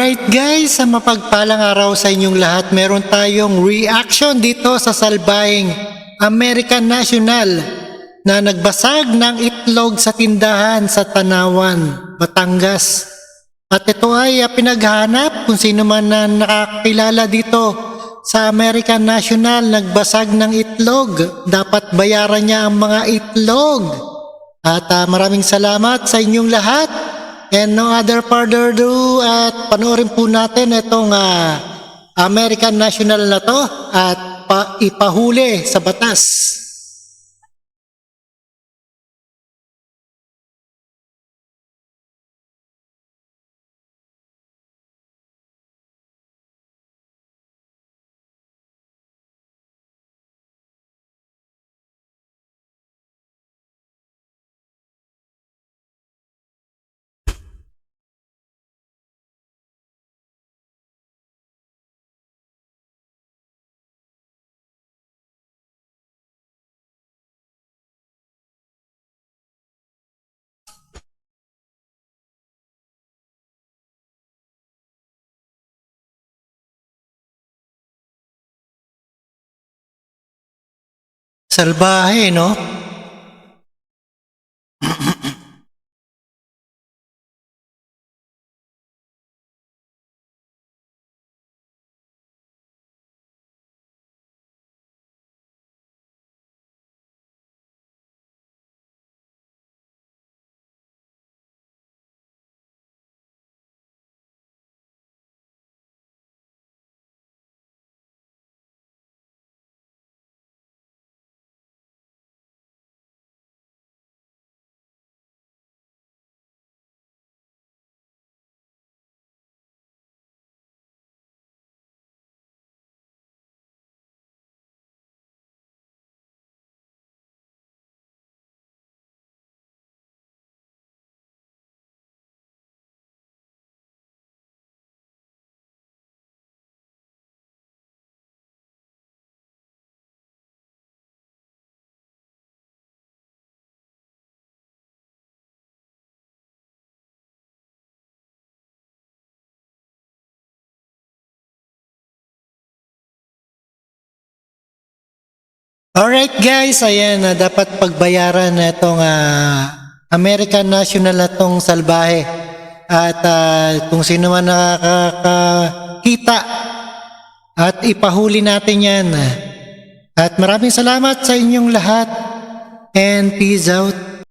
Alright guys, sa mapagpalang araw sa inyong lahat, meron tayong reaction dito sa salbahing American National na nagbasag ng itlog sa tindahan sa Tanawan, Batangas. At ito ay pinaghanap kung sino man na nakakilala dito sa American National nagbasag ng itlog. Dapat bayaran niya ang mga itlog. At maraming salamat sa inyong lahat. And no other further ado, at panoorin po natin itong American National na to at ipahuli sa batas. Salbahe, no? Alright guys, ayan, dapat pagbayaran na itong American National na itong salbahe. At kung sino man nakakakita at ipahuli natin yan. At maraming salamat sa inyong lahat and peace out.